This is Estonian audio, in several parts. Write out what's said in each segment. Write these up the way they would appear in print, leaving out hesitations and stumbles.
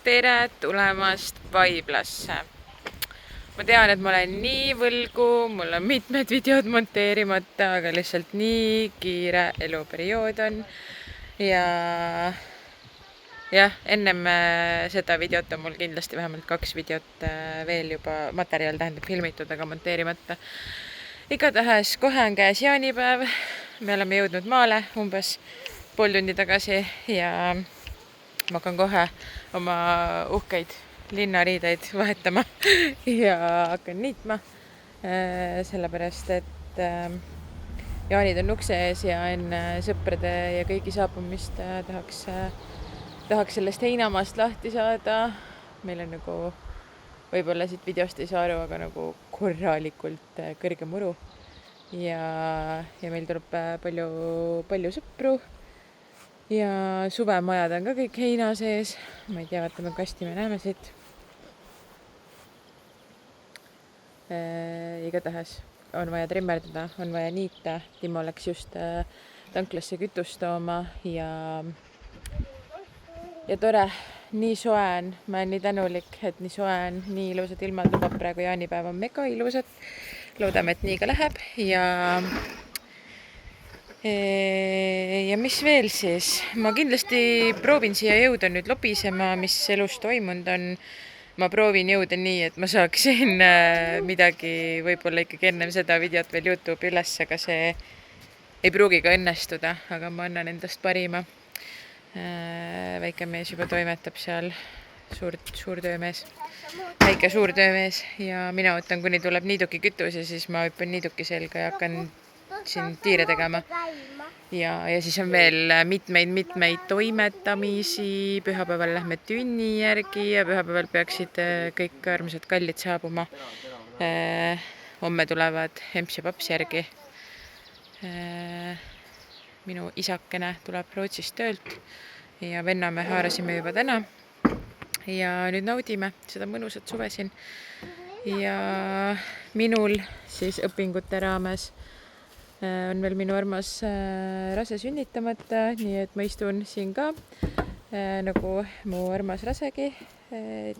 tere tulemast Vaiblasse. Ma tean, et ma olen nii võlgu, mul on mitmed videod monteerimata, aga lihtsalt nii kiire eluperiood on. Ja jah, ennem seda videot on mul kindlasti vähemalt 2 videot veel juba materjal filmitud, aga monteerimata. Igatahes kohe on käes jaanipäev. Me oleme jõudnud maale umbes pool tundi tagasi ja ma hakkan kohe oma uhkeid linnariideid vahetama ja hakkan niitma, sellepärast et jaanid on ukse ees ja enne sõprade ja kõigi saabumist tahaks sellest heinamaast lahti saada. Meil on nagu, võib-olla siit videost ei saa aru, aga nagu korralikult kõrge muru ja meil tuleb palju sõpru. Ja suvemajad on ka kõik heina sees. Ma ei tea, vaatame kasti me näeme siit. Igatahes on vaja trimmerdada, on vaja niita. Timo läks just tanklasse kütust tooma ja tore, nii soe on. Ma olen nii tänulik, et nii soe on, nii ilusad ilmad lubab praegu jaanipäev on mega ilusad. Loodame, et nii ka läheb ja mis veel siis? Ma kindlasti proovin siia jõuda nüüd lobisema, mis elus toimunud on. Ma proovin jõuda nii, et ma saaksin midagi võib-olla ikkagi ennem seda videot veel YouTube'i üles, aga see ei pruugi ka õnnestuda, aga ma annan endast parima. Väike mees juba toimetab seal, suur töömees. Väike suur töömees ja mina ootan, kuni tuleb niiduki kütus ja siis ma hüppan niiduki selga ja hakkan siin tiire tegema. Ja siis on veel mitmeid toimetamisi. Pühapäeval lähme tünni järgi ja pühapäeval peaksid kõik armsad kallid saabuma. Homme tulevad Emps ja Paps järgi. Minu isakene tuleb Rootsist töölt ja venna me haarasime juba täna. Ja nüüd naudime seda mõnusat suve siin. Ja minul siis õpingute raames on veel minu armas rase sünnitamata, nii et ma istun siin ka nagu mu armas rasegi.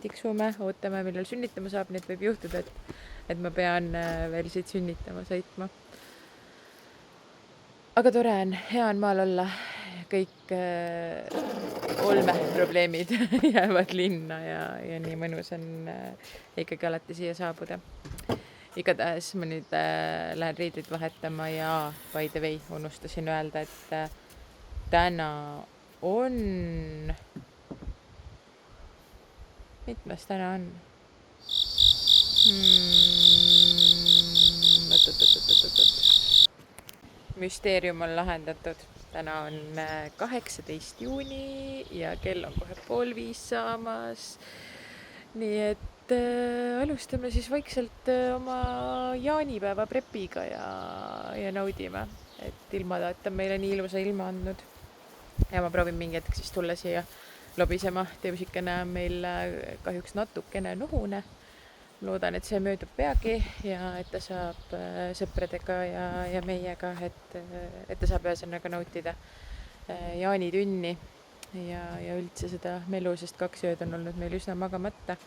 Tiksume, ootame, millal sünnitama saab, nii et võib juhtuda, et ma pean veel siit sünnitama sõitma. Aga tore on, hea on maal olla. Kõik olmeprobleemid jäävad linna ja nii mõnus on ikkagi alati siia saabuda. Igatahes ma nüüd lähen riidid vahetama ja by the way unustasin öelda, et täna on... Mitmes täna on? Müsteerium on lahendatud. Täna on 18. juuni ja kell on kohe 4:30 saamas. Nii et alustame siis vaikselt oma jaanipäeva prepiga ja naudime, et ilmataat on meile nii ilusa ilma andnud. Ja ma proovin mingi hetk siis tulla siia lobisema. Teusikene on meil kahjuks natukene nuhune. Loodan, et see möödub peagi ja et ta saab sõpradega ja meiega, et ta saab ühesõnaga nautida jaanitünni ja üldse seda melu, sest 2 ööd on olnud meil üsna magamata.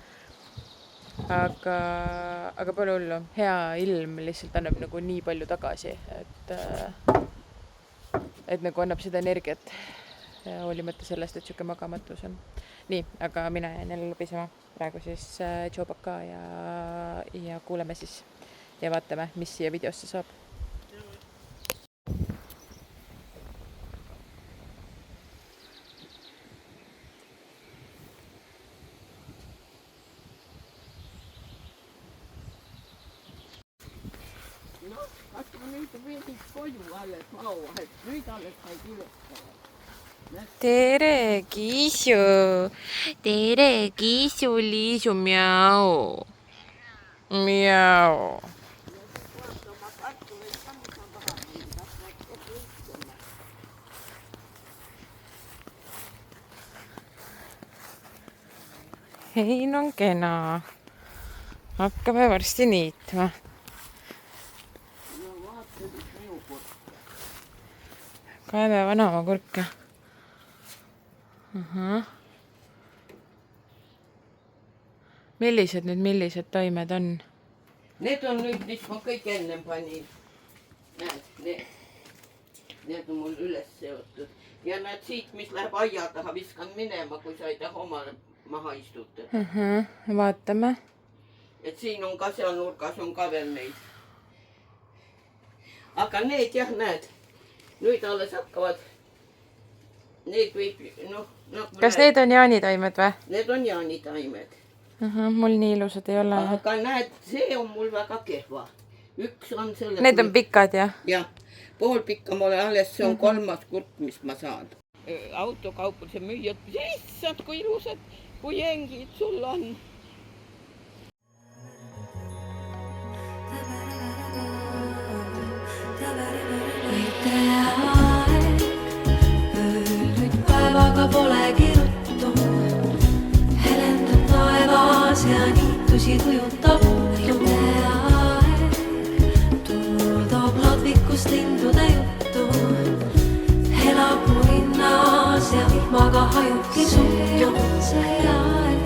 Aga pole hullu, hea ilm lihtsalt annab nagu nii palju tagasi, et nagu annab seda energiat hoolimata sellest, et siuke magamatus on. Nii, aga mina jään jälle lobisema. Praegu siis Tšobaka ja kuuleme siis ja vaatame, mis siia videosse saab. No, kas ma nüüd veedin koju alles maua, et nüüd alles sai kirjutada. Tere, Kiisu! Tere, Kiisu, Liisu, miau! Miau! Hein on kena. Hakkame varsti niitma. Kaeme vanaema kurke. millised taimed on? Need on nüüd, mis ma kõik ennem panin. Näed, need on mul üles seotud. Ja näed siit, mis läheb aia taha, viskan minema, kui sa ei taha omale maha istutada. Vaatame. Et siin on ka seal nurgas on ka veel neid. Aga need jah, näed. Nüüd alles hakkavad. Need võib, Kas need on jaanitaimed või? Need on jaanitaimed. Mul nii ilusad ei ole. Aga näed, see on mul väga kehva. Üks on selle... Need on pikad, jah? Jah, pool pikka mulle alles, see on kolmas kurt, mis ma saan. Autokaupuse müüjad, issand, kui ilusad, kui jengid sul on. Päevaga polegi ruttu, helendab taevas ja niitusi tujutab ilmne aeg. Tuul toob ladvikust lindude juttu, elab mu linnas ja vihmaga hajubki suttu. See aeg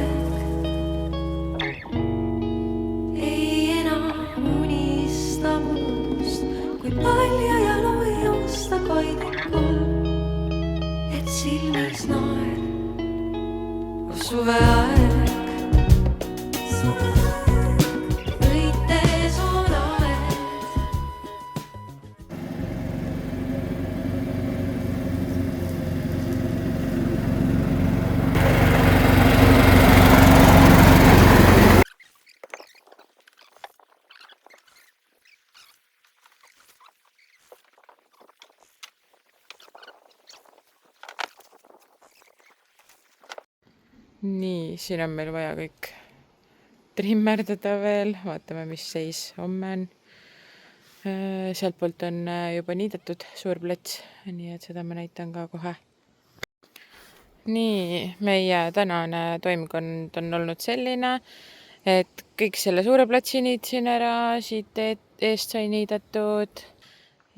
ei enam unista muust, kui palja jalu joosta kaidikul. Silmis naer, suveaeg, õites on aed. Nii, siin on meil vaja kõik trimmerdada veel. Vaatame, mis seis homme on. Sealt poolt on juba niidetud suur plats, nii et seda ma näitan ka kohe. Nii, meie tänane toimkond on olnud selline, et kõik selle suure platsi niitsin ära, siit eest sai niidetud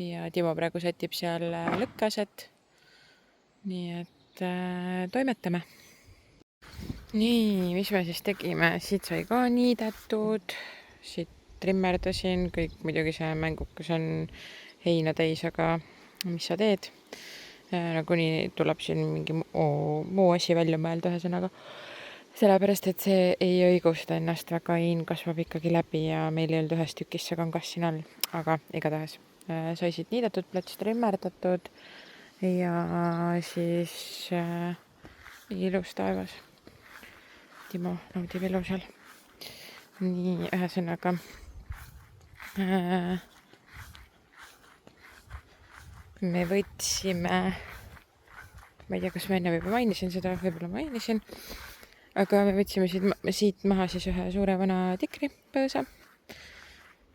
ja Timo praegu sätib seal lõkkaset. Nii et toimetame. Nii, mis me siis tegime? Siit sai ka niidetud, siit trimmerdasin, kõik muidugi see mängukas on heina täis, aga mis sa teed? Kuni tuleb siin mingi muu asi välja mõelda ühesõnaga. Sellepärast, et see ei õigusta ennast väga, hein kasvab ikkagi läbi ja meil ei olnud ühes tükis see kangas siin all. Aga igatahes sai siit niidetud, plats trimmerdatud ja siis ilus taevas. Timo naudib elu seal. Nii, ühesõnaga me võtsime, ma ei tea, kas ma enne juba mainisin seda, võib-olla mainisin, aga me võtsime siit maha siis ühe suure vana tikri põõsa,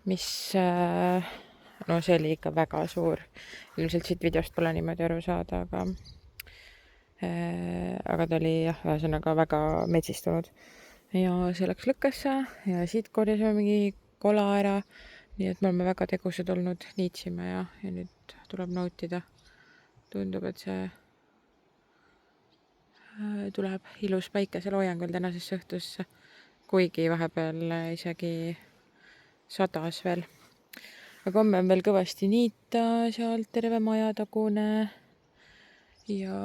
mis, no see oli ikka väga suur. Ilmselt siit videost pole niimoodi aru saada, aga ta oli jah, ühesõnaga väga metsistunud. Ja see läks lõkkesse ja siit korjasime mingi kola ära. Nii et me oleme väga tegusad olnud, niitsime ja nüüd tuleb nautida. Tundub, et see tuleb ilus päikeseloojangul tänasesse õhtusse, kuigi vahepeal isegi sadas veel. Aga homme on veel kõvasti niita sealt terve majatagune ja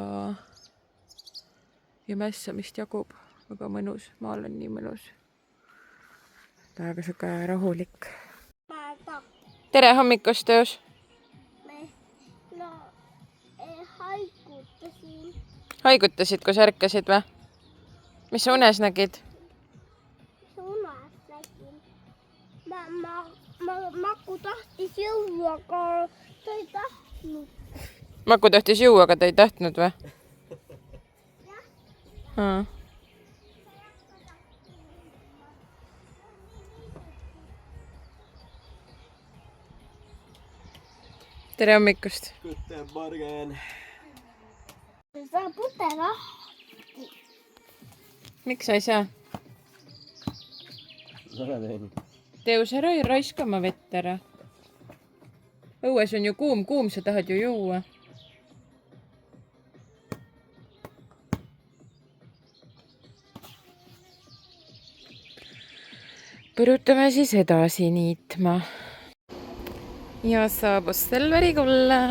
mässamist jagub. Väga mõnus, maal on nii mõnus. Väga siuke rahulik. Tere hommikust, Tõus! Haigutasin. Haigutasid, kui sa ärkasid või? Mis sa unes nägid? Unes nägin. Maku tahtis juua, aga ta ei tahtnud. Maku tahtis juua, aga ta ei tahtnud või? Jah. Tere hommikust! Guten Morgen! Sa pute lahti. Miks sa ei saa? Teus, ära ei raiska oma vett ära. Õues on ju kuum, sa tahad ju juua. põrutame siis edasi niitma. Ja saabus Selveri kulla.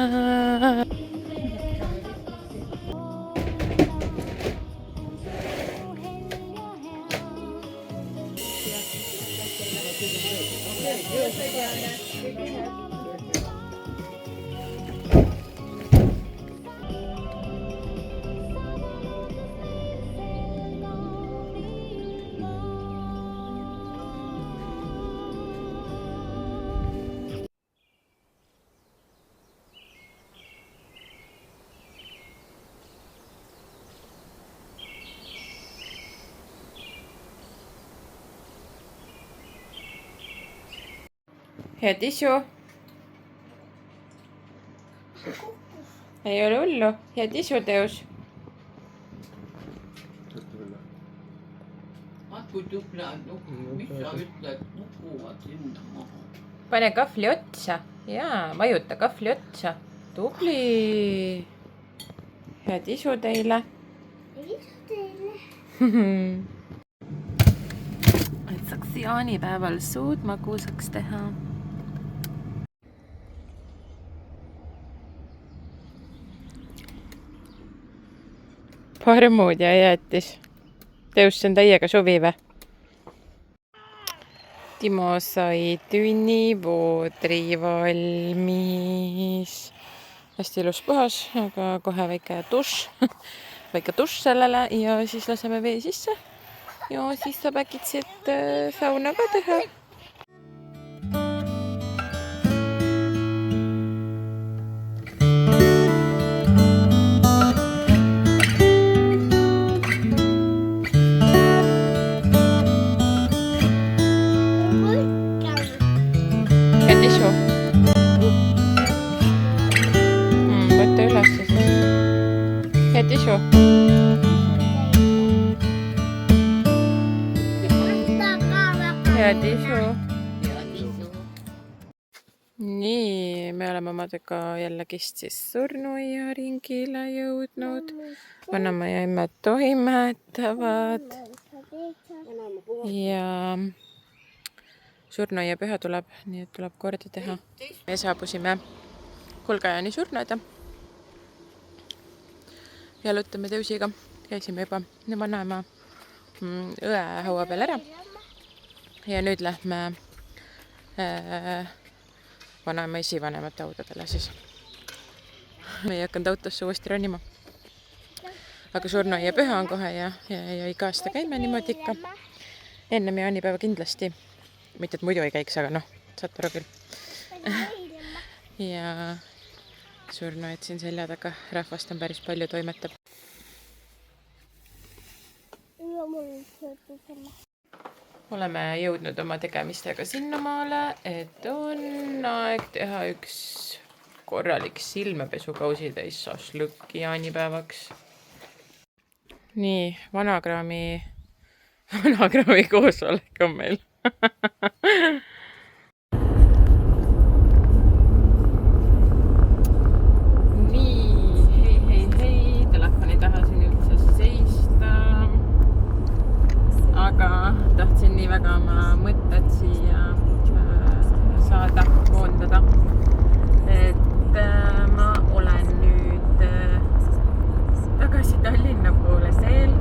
Head isu. Ei ole hullu. Head isu teos. Kui tupla nuku, mis sa ütled, nukuvad sinna maha. Pane kahvli otsa. Jaa, vajuta kahvli otsa. Tubli. Head isu teile. Et saaks jaanipäeval suud magusaks teha. Parmud ja jäätis. Teus, see on täiega suvi või? Timo sai tünnivoodri valmis. Hästi ilus puhas, aga kohe väike dušš. Väike dušš sellele ja siis laseme vee sisse. Ja siis saab äkitselt sauna ka teha. Head isu. Võtta üles siis. Head isu. Head isu. Nii, me oleme omadega jällegist siis surnuaia ringile jõudnud. Vanaema ja emme toimetavad. Ja surnuaia püha tuleb, nii et tuleb korda teha. Me saabusime Kulgajani surnuaeda. Jalutame Teusiga. Käisime juba vanaema õe haua peal ära. Ja nüüd lähme vanaema esivanemate autodele siis. Me ei hakanud autosse uuesti ronima. Aga surnuaia püha on kohe ja iga aasta käime niimoodi ikka. Ennem jaanipäeva kindlasti. Mitte, et muidu ei käiks, aga noh, saate aru küll. Ja surnuaed siin selja taga. Rahvast on päris palju, toimetab. Oleme jõudnud oma tegemistega sinnamaale, et on aeg teha üks korralik silmepesukausi täis šašlõkki jaanipäevaks. Nii, vanakraami koosolek on meil. Nii, hei, telefoni taha siin üldse seista. Aga tahtsin nii väga oma mõtted siia saada, koondada. Et ma olen nüüd tagasi Tallinna poole teel.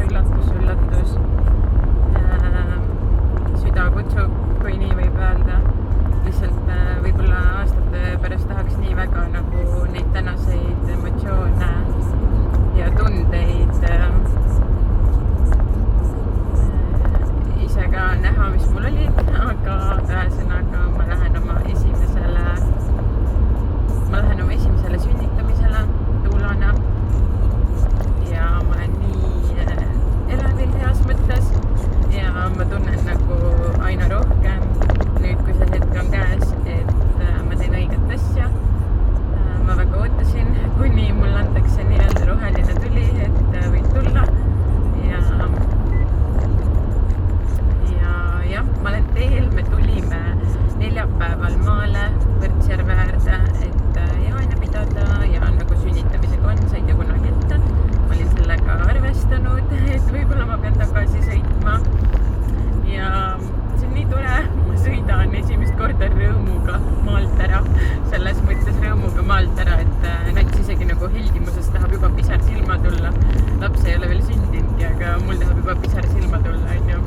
Üllatus. Süda kutsub, kui nii võib juba pisar silma tulla, onju.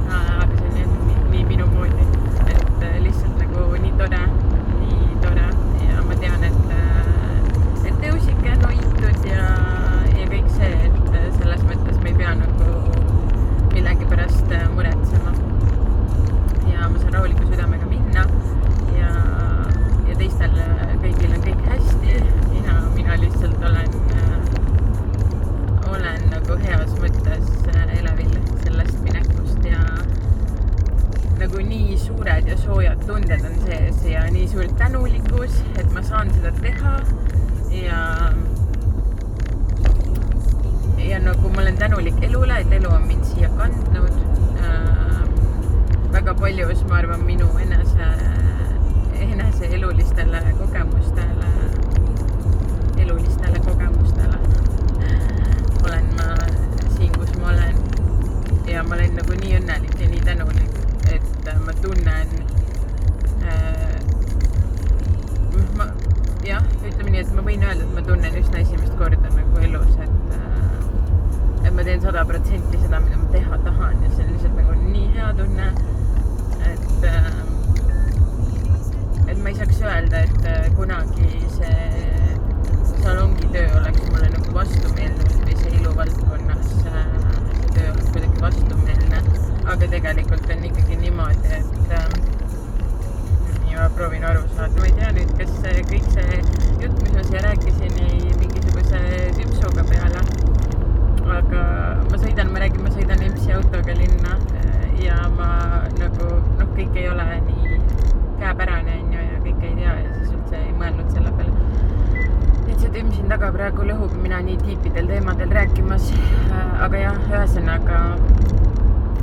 Aga see on nii minu moodi, et lihtsalt nagu nii tore ja ma tean, et tõusike on hoitud ja kõik see, et selles mõttes me ei pea nagu millegi pärast muretsema. Ja ma saan rahuliku südamega minna ja teistel kõigil on kõik hästi ja mina lihtsalt olen nagu heas mõttes elevil sellest minekust ja nagu nii suured ja soojad tunded on sees ja nii suur tänulikkus, et ma saan seda teha ja nagu ma olen tänulik elule, et elu on mind siia kandnud. Väga paljus, ma arvan, minu enese elulistele kogemustele olen ma siin, kus ma olen ja ma olen nagu nii õnnelik ja nii tänulik, et ma tunnen ütleme nii, et ma võin öelda, et ma tunnen üsna esimest korda nagu elus, et ma teen 100% seda, mida ma teha tahan ja see on lihtsalt nagu nii hea tunne, et ma ei saaks öelda, et kunagi see salongitöö oleks mulle nagu vastumeelne või see eluvaldkonnas see töö oleks kuidagi vastumeelne, aga tegelikult on ikkagi niimoodi, et ja proovin aru saada, ma ei tea nüüd, kas kõik see jutt, mis ma siia rääkisin, ei mingisuguse tüpsuga peale, aga ma sõidan EMS-i autoga linna ja ma nagu, kõik ei ole nii käepärane onju ja kõik ei tea ja siis üldse ei mõelnud selle peale. Et see tümm siin taga praegu lõhub mina nii tiipidel teemadel rääkimas, aga jah, ühesõnaga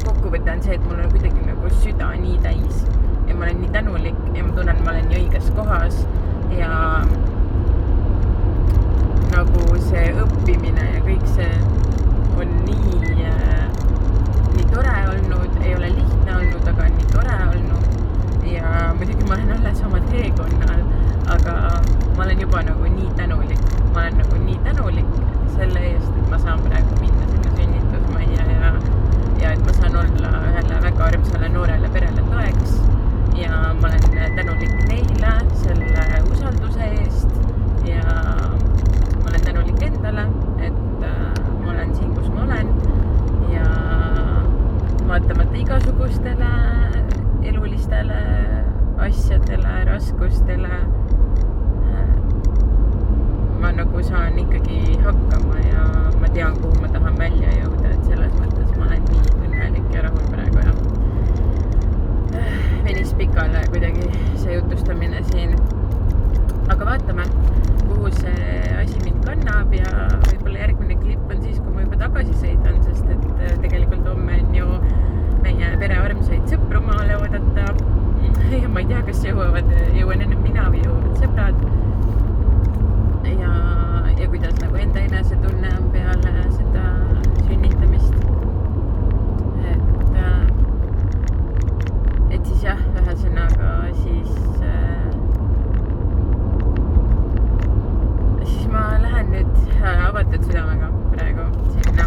kokkuvõte on see, et mul on kuidagi nagu süda nii täis ja ma olen nii tänulik ja ma tunnen, et ma olen nii õiges kohas ja nagu see õppimine ja kõik see on nii tore olnud, ei ole lihtne olnud, aga on nii tore olnud ja muidugi ma olen alles oma teekonnal, aga ma olen juba nagu nii tänulik. Ma olen nagu nii tänulik selle eest, et ma saan praegu minna sinna sünnitusmajja ja et ma saan olla ühele väga armsale noorele perele toeks ja ma olen tänulik neile selle usalduse eest ja ma olen tänulik endale, et ma olen siin, kus ma olen ja vaatamata igasugustele elulistele asjadele, raskustele ma nagu saan ikkagi hakkama ja ma tean, kuhu ma tahan välja jõuda, et selles mõttes ma olen nii õnnelik ja rahul praegu ja venis pikale kuidagi see jutustamine siin. Aga vaatame, kuhu see asi mind kannab ja võib-olla järgmine klipp on siis, kui ma juba tagasi sõidan, sest et tegelikult homme on ju meie pere armsaid sõpru maale oodata ja ma ei tea, kas jõuan enne mina või jõuavad sõbrad ja kuidas nagu enda enesetunne on peale seda sünnitamist. Et siis jah, ühesõnaga siis ma lähen nüüd avatud südamega praegu sinna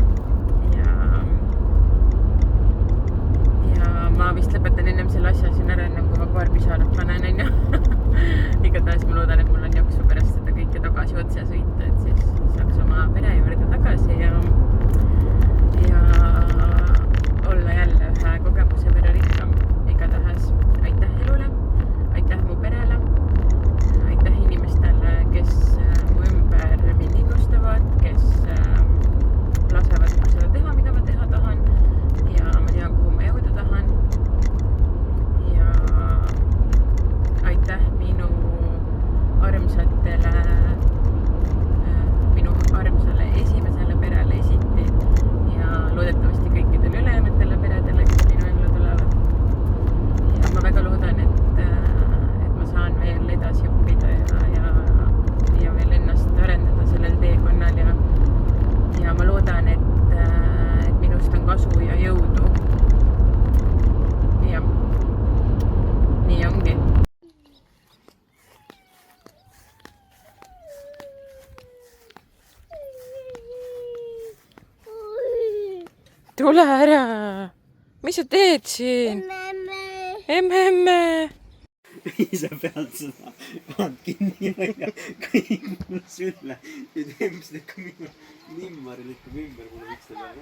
ja ma vist lõpetan ennem selle asja siin ära, ennem kui ma paar pisarat panen, onju. Igatahes ma loodan, et mul on jaksu pärast seda kõike tagasi otse sõita, et siis saaks oma pere juurde tagasi ja tule ära. Mis sa teed siin? Emme. sa pead seda kaant kinni hoida, kõik mul sülle. Nüüd emps lükkab minu nimmari lükkab ümber mulle miks ta peab.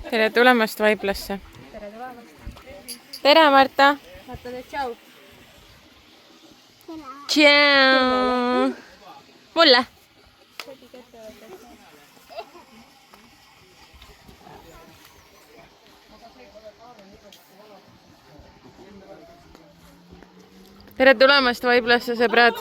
Tere tulemast Vaiblasse. Tere, Marta. Marta, tšau. Tšau. Mulle. Tere tulemast Vaiblasse, sõbrad.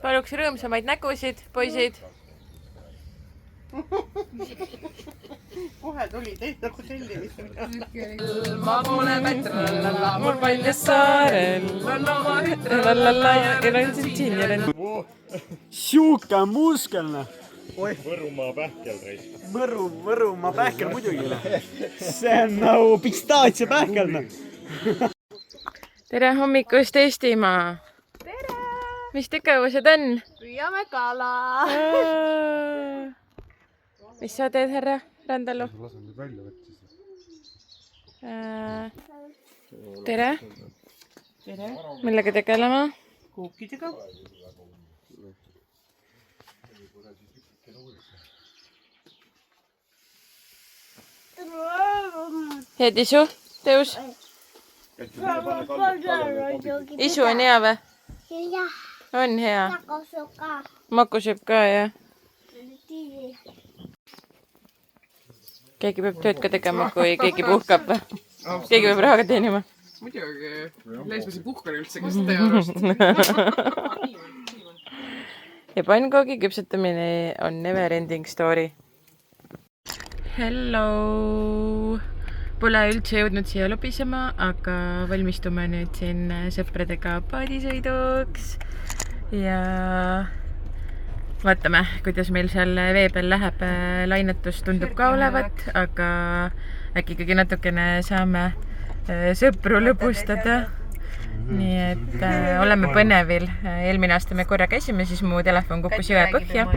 Paluks rõõmsamaid nägusid, poisid. Kohe tuli teid nagu tellimist. Ma pole Petrallala, mul paljas saarel. Ja randsin siin ja randsin. Siuke muskelne. Võrumaa pähkel reis. Võrumaa pähkel muidugi. See on nagu pistaatia pähkel. Tere hommikust Eestimaa. Tere! Mis tegevused on? Püüame kala. Mis sa teed, härra Randalu? Lasen nüüd välja võtta siis. Tere. Tere. Millega tegelema? Kuukidega. Head isu, teus. Isu on hea või? Jah, On hea. ka. Maku sööb ka, jah. Keegi peab tööd ka tegema, kui keegi puhkab või? Keegi peab raha ka teenima. Muidugi, leesmasi puhkar üldse, kes teie arust. Ja pannkoogi küpsetamine on never ending story. Hello! Pole üldse jõudnud siia lobisema, aga valmistume nüüd siin sõpradega paadisõiduks. Ja vaatame, kuidas meil seal vee peal läheb. Lainetus tundub ka olevat, aga äkki ikkagi natukene saame sõpru lõbustada. Nii et oleme põnevil. Eelmine aasta me korra käisime, siis mu telefon kukkus jõe põhja.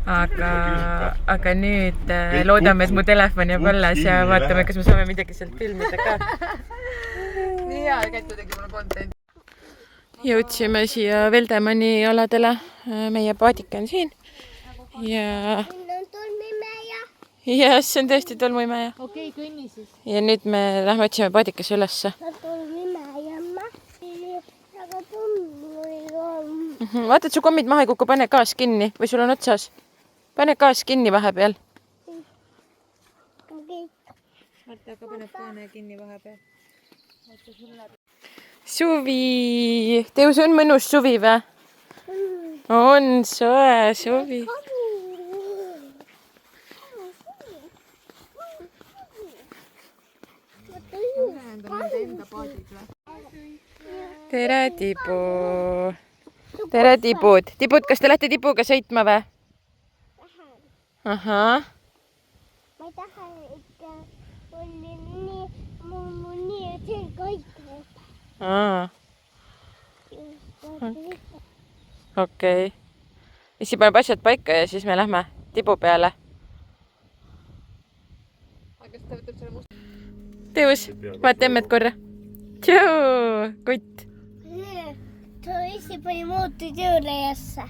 Aga nüüd loodame, et mu telefon jääb alles ja vaatame, kas me saame midagi sealt filmida ka. Nii hea, käitu tegi mulle content. Jõudsime siia Veldemanni aladele. Meie paadike on siin. Ja see on tõesti tolmuimeja. Okei, kõnni siis. Ja nüüd me lähme otsime paadikesse ülesse. Vaata, et su kommid maha ei kuku, pane gaas kinni või sul on otsas. Pane gaas kinni vahepeal. Marta, aga pane paane kinni vahepeal. Suvi! Teus on mõnus suvi või? On soe suvi. Tere, Tibu! Tere, Tibud! Tibud, kas te lähte Tibuga sõitma või? Ahah. Ma tahan ikka, mul nii selga aitab. Okei. Issi paneb asjad paika ja siis me lähme Tibu peale. Teus, vaata emmet korra. Tšau, kutt. Issi pani muutu tööle jässe.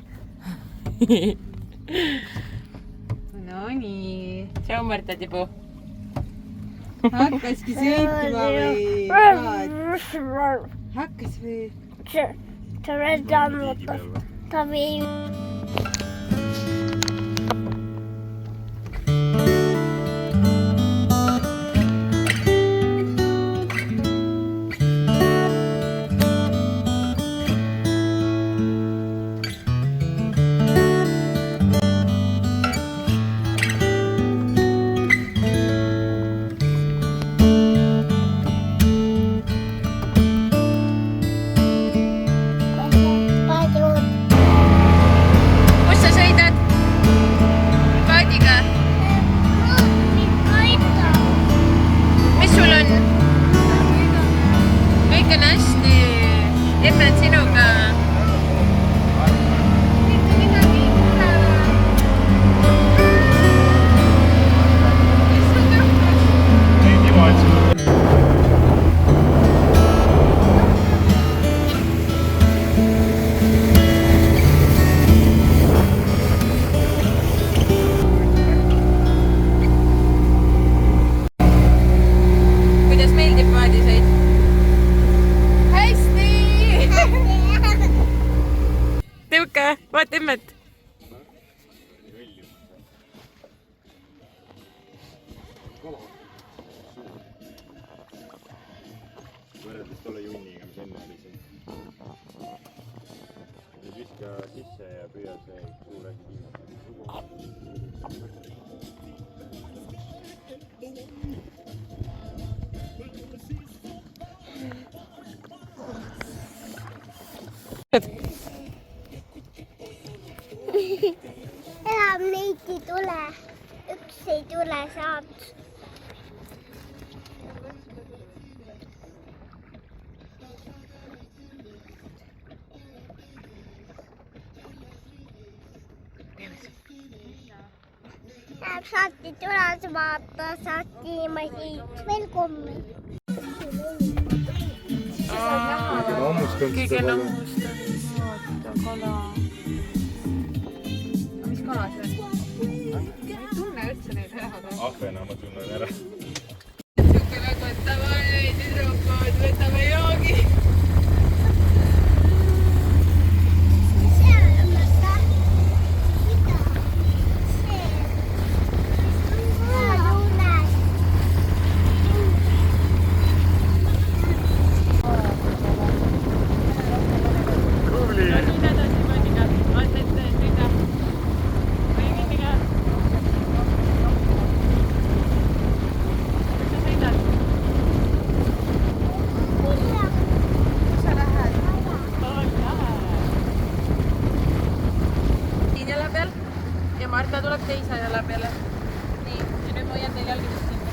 No nii. Tšau, Marta Tibu. hakkaski sõitma või? Hakkas või? Ta viib. Kus sa sõidad? Paadiga? Mis sul on? Kõik on hästi. Emme on sinuga. Kuidas meeldib paadisõit? Hästi! Tõuke, vaata emmet. võrreldes tolle junniga, mis enne oli siin. Nüüd viska sisse ja püüa see suur asi kinni. Enam neid ei tule. Üks ei tule saanud. Saati tulas vaata, saati ma siit veel kommi. Kõige nõmmustanud. Vaata, kala. mis kala see on? Ma ei tunne üldse neid ära. Ahvena ma tunnen ära. Võtame tüdrukud, võtame joogi. Ja Marta tuleb teise jala peale. Nii, ja nüüd ma hoian teil jalgidest kinni.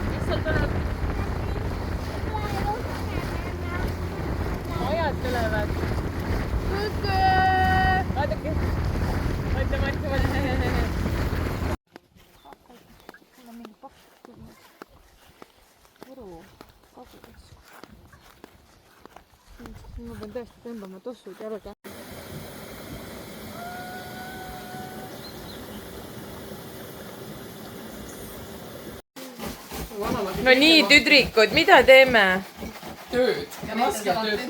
Mis seal tuleb? Ajad tulevad. Kuku! Vaadake. Oota, Marta, vaadake. Mul on mingi pakk tulnud. Võru kagudes. Ma pean tõesti tõmbama tossud jalga. No nii, tüdrikud, mida teeme? Tööd. Raske tööd.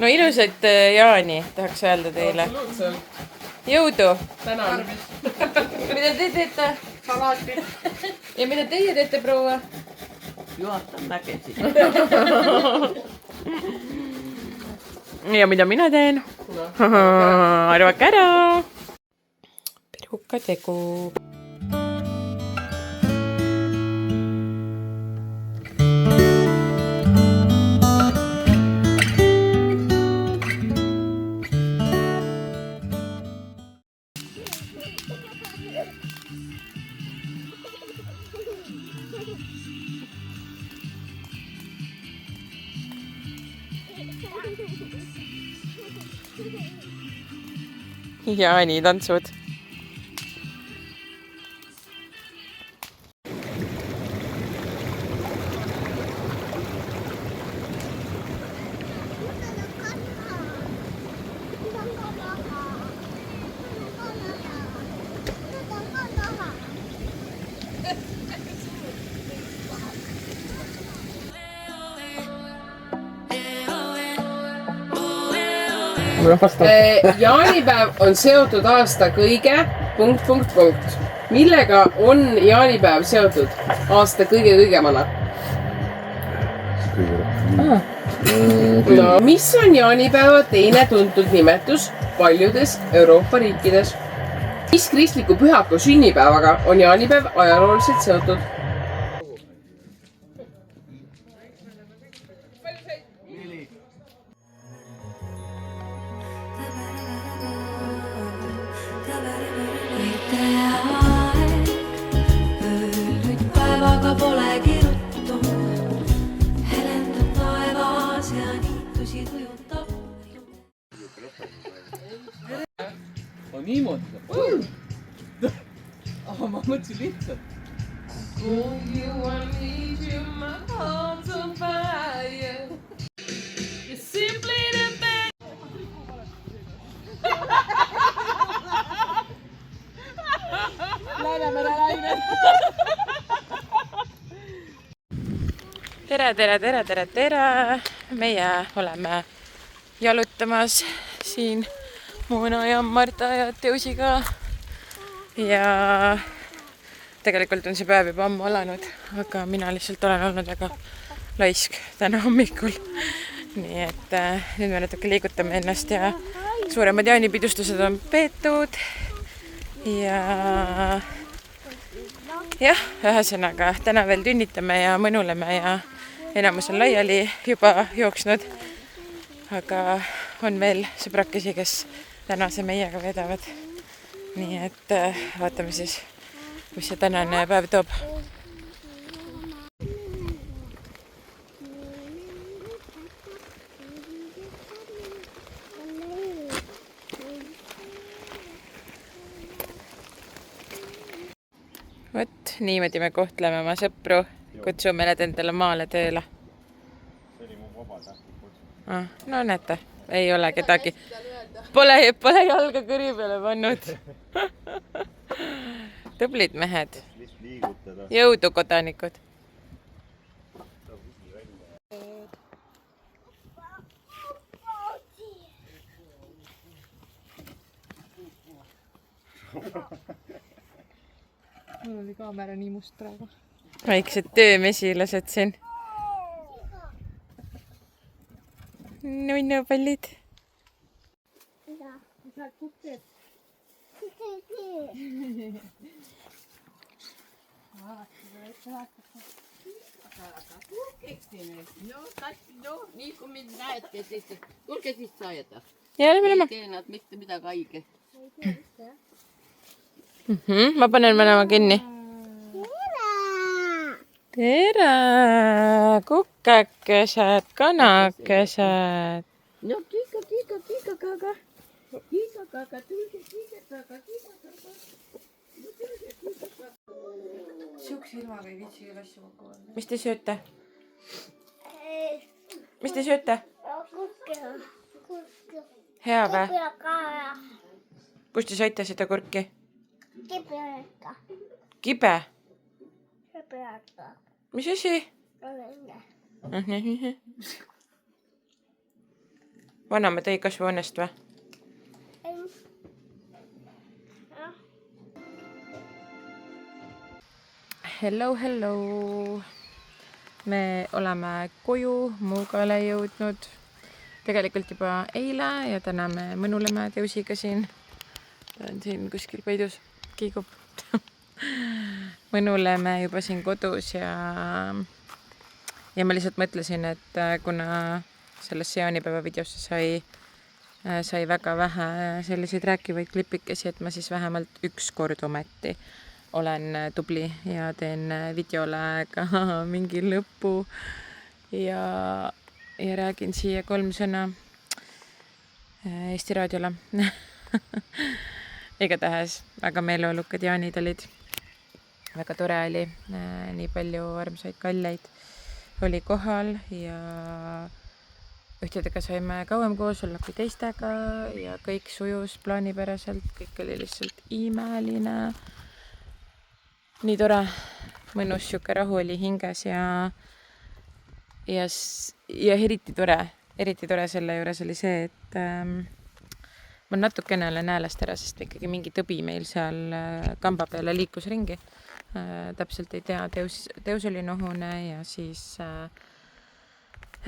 No ilusat jaani tahaks öelda teile. Absoluutselt. Jõudu! Tänan. Mida te teete? Salati. Ja mida teie teete, proua? Juhatan mägesid. Ja mida mina teen? Arvake ära! Piruka tegu. Jaani tantsud. jaanipäev on seotud aasta kõige ... millega on jaanipäev seotud aasta kõige kõigemana? No, mis on jaanipäeva teine tuntud nimetus paljudes Euroopa riikides? Mis kristliku pühaku sünnipäevaga on jaanipäev ajalooliselt seotud? aeg, ööl nüüd päevaga polegi ruttu, helendab taevas ja niitusi tujutab. On niimoodi. Ma mõtlesin lihtsalt. tere! Meie oleme jalutamas siin Moona ja Marta ja Teusiga ja tegelikult on see päev juba ammu alanud, aga mina lihtsalt olen olnud väga laisk täna hommikul. Nii et nüüd me natuke liigutame ennast ja suuremad jaanipidustused on peetud ja jah, ühesõnaga täna veel tünnitame ja mõnuleme ja enamus on laiali juba jooksnud, aga on veel sõbrakesi, kes tänase meiega vedavad. Nii et vaatame siis, mis see tänane päev toob. Vot, niimoodi me kohtleme oma sõpru, kutsume need endale maale tööle. See oli mu vabatahtlik kutsumus. No näete, ei ole kedagi. Pole jalga kõri peale pannud. Tublid mehed. Lihtsalt liigutada. Jõudu, kodanikud. Mul oli kaamera nii must praegu. Väiksed töömesilased siin. Nunnupallid. No, nii kui mind näete, siis tulge sisse ajada. Ja lähme lähme. Ei tee nad mitte midagi haige. Ma panen mõlema kinni. Tere! Kukkakesed, kanakesed. No kiika, kaga. Kiika, kaga, tulge, kiika, kaga. Siukse ilmaga ei viitsi küll asju kokku võtta. Mis te sööte? Mis te sööte? Hea või? Kus te saite seda kurki? Kibe? Mis asi? Vanaema tõi kasvuhoonest või? Hello! Me oleme koju Muugale jõudnud tegelikult juba eile ja täna me mõnuleme Teusiga siin. Ta on siin kuskil peidus, kiigub. Mõnuleme juba siin kodus ja ma lihtsalt mõtlesin, et kuna sellesse jaanipäeva videosse sai väga vähe selliseid rääkivaid klipikesi, et ma siis vähemalt üks kord ometi olen tubli ja teen videole ka mingi lõpu ja räägin siia 3 sõna Eesti Raadiole. Igatahes väga meeleolukad jaanid olid. Väga tore oli, nii palju armsaid kalleid oli kohal ja ühtedega saime kauem koos olla kui teistega ja kõik sujus plaanipäraselt, kõik oli lihtsalt imeline. Nii tore, mõnus siuke rahu oli hinges ja eriti tore selle juures oli see, et ma natukene olen häälest ära, sest ikkagi mingi tõbi meil seal kamba peale liikus ringi. Täpselt ei tea, Teus oli nohune ja siis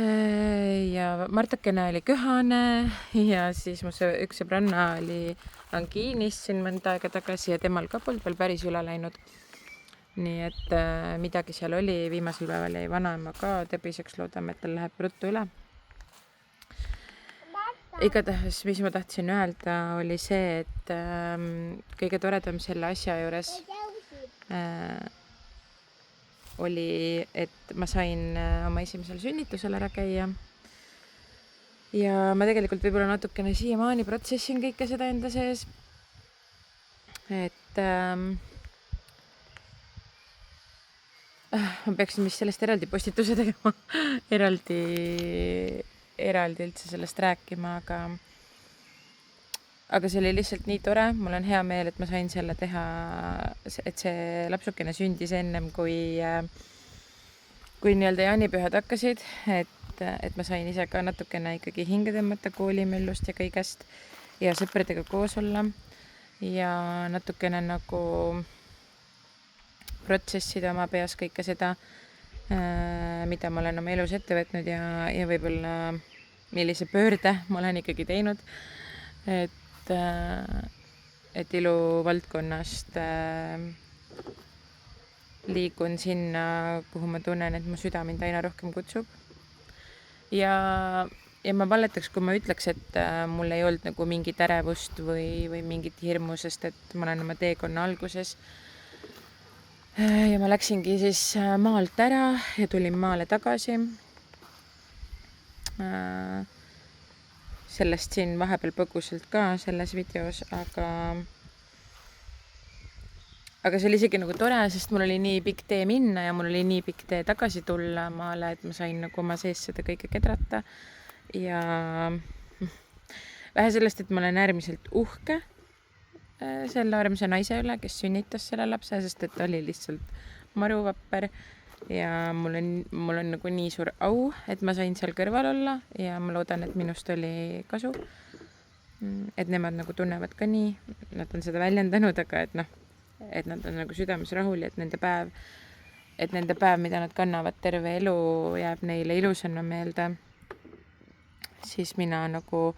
ja Martakene oli köhane ja siis mu üks sõbranna oli angiinis siin mõnda aega tagasi ja temal ka polnud veel päris üle läinud. Nii et midagi seal oli, viimasel päeval jäi vanaema ka tõbiseks, loodame, et tal läheb ruttu üle. Igatahes, mis ma tahtsin öelda, oli see, et kõige toredam selle asja juures oli, et ma sain oma esimesel sünnitusel ära käia. Ja ma tegelikult võib-olla natukene siiamaani protsessin kõike seda enda sees. Et ma peaksin vist sellest eraldi postituse tegema, eraldi üldse sellest rääkima, aga see oli lihtsalt nii tore. Mul on hea meel, et ma sain selle teha, et see lapsukene sündis ennem kui nii-öelda jaanipühad hakkasid, et ma sain ise ka natukene ikkagi hinge tõmmata koolimüllust ja kõigest ja sõpradega koos olla ja natukene nagu protsessida oma peas kõike seda, mida ma olen oma elus ette võtnud ja võib-olla millise pöörde ma olen ikkagi teinud, et iluvaldkonnast liigun sinna, kuhu ma tunnen, et mu süda mind aina rohkem kutsub. Ja ma valetaks, kui ma ütleks, et mul ei olnud nagu mingit ärevust või mingit hirmu, sest et ma olen oma teekonna alguses. Ja ma läksingi siis maalt ära ja tulin maale tagasi. Sellest siin vahepeal põgusalt ka selles videos, aga see oli isegi nagu tore, sest mul oli nii pikk tee minna ja mul oli nii pikk tee tagasi tulla maale, et ma sain nagu oma sees seda kõike kedrata. Ja vähe sellest, et ma olen äärmiselt uhke selle armsa naise üle, kes sünnitas selle lapse, sest et ta oli lihtsalt maruvapper ja mul on nagu nii suur au, et ma sain seal kõrval olla ja ma loodan, et minust oli kasu. Et nemad nagu tunnevad ka nii, nad on seda väljendanud, aga et nad on nagu südames rahul ja et nende päev, mida nad kannavad terve elu, jääb neile ilusana meelde. Siis mina nagu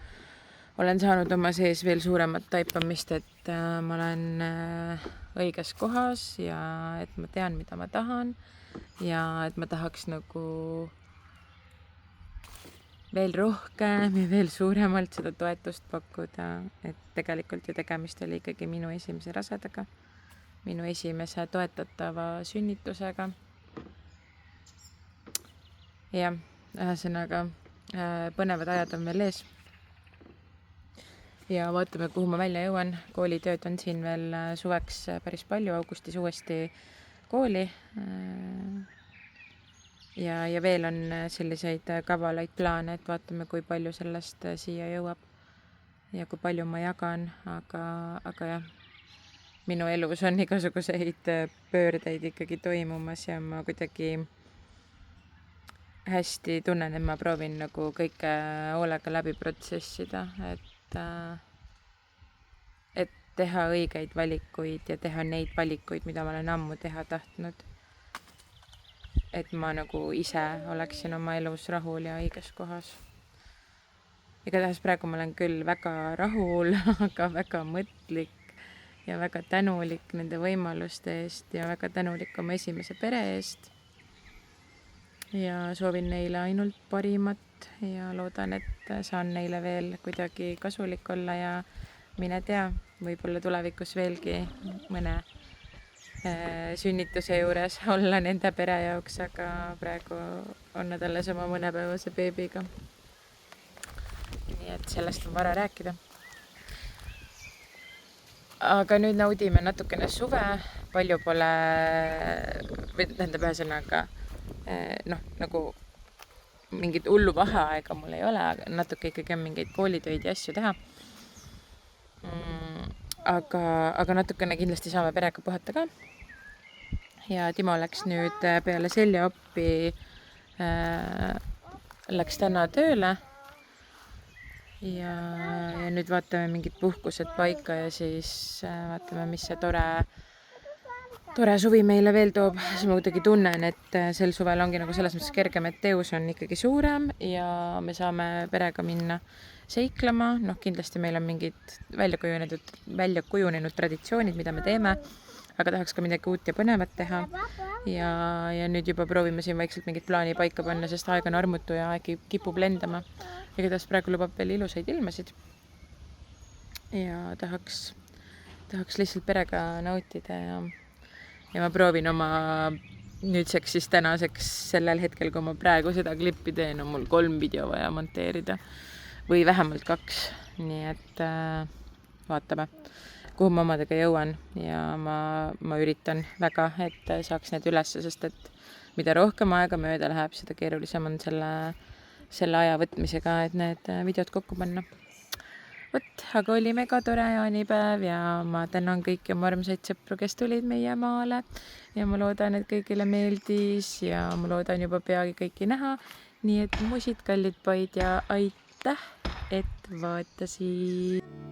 olen saanud oma sees veel suuremat taipamist, et ma olen õiges kohas ja et ma tean, mida ma tahan ja et ma tahaks nagu veel rohkem ja veel suuremalt seda toetust pakkuda, et tegelikult ju tegemist oli ikkagi minu esimese rasedaga, minu esimese toetatava sünnitusega. Ja ühesõnaga põnevad ajad on veel ees. Ja vaatame, kuhu ma välja jõuan. Koolitööd on siin veel suveks päris palju, augustis uuesti kooli. Ja veel on selliseid kavalaid plaane, et vaatame, kui palju sellest siia jõuab ja kui palju ma jagan, aga jah, minu elus on igasuguseid pöördeid ikkagi toimumas ja ma kuidagi hästi tunnen, et ma proovin nagu kõike hoolega läbi protsessida, et teha õigeid valikuid ja teha neid valikuid, mida ma olen ammu teha tahtnud. Et ma nagu ise oleksin oma elus rahul ja õiges kohas. Igatahes praegu ma olen küll väga rahul, aga väga mõtlik ja väga tänulik nende võimaluste eest ja väga tänulik oma esimese pere eest. Ja soovin neile ainult parimat ja loodan, et saan neile veel kuidagi kasulik olla ja mine tea, võib-olla tulevikus veelgi mõne sünnituse juures olla nende pere jaoks, aga praegu on nad alles oma mõnepäevase beebiga. Nii et sellest on vara rääkida. Aga nüüd naudime natukene suve, palju pole, tähendab ühesõnaga, nagu mingit hullu vaheaega mul ei ole, aga natuke ikkagi on mingeid koolitöid ja asju teha. Aga natukene kindlasti saame perega puhata ka. Ja Timo läks nüüd peale seljaoppi, läks täna tööle ja nüüd vaatame mingid puhkused paika ja siis vaatame, mis see tore suvi meile veel toob. Siis ma kuidagi tunnen, et sel suvel ongi nagu selles mõttes kergem, et teus on ikkagi suurem ja me saame perega minna seiklema. Noh, kindlasti meil on mingid välja kujunenud traditsioonid, mida me teeme, aga tahaks ka midagi uut ja põnevat teha. Ja nüüd juba proovime siin vaikselt mingit plaani paika panna, sest aeg on armutu ja aeg kipub lendama. Igatahes praegu lubab veel ilusaid ilmasid. Ja tahaks lihtsalt perega nautida ja ma proovin oma nüüdseks siis tänaseks sellel hetkel, kui ma praegu seda klippi teen, on mul 3 video vaja monteerida või vähemalt 2. Nii et vaatame, kuhu ma omadega jõuan ja ma üritan väga, et saaks need ülesse, sest et mida rohkem aega mööda läheb, seda keerulisem on selle aja võtmisega, et need videod kokku panna. Vot, aga oli mega tore jaanipäev ja ma tänan kõiki oma armsaid sõpru, kes tulid meie maale ja ma loodan, et kõigile meeldis ja ma loodan juba peagi kõiki näha. Nii et musid, kallid poid ja aitäh, et vaatasid!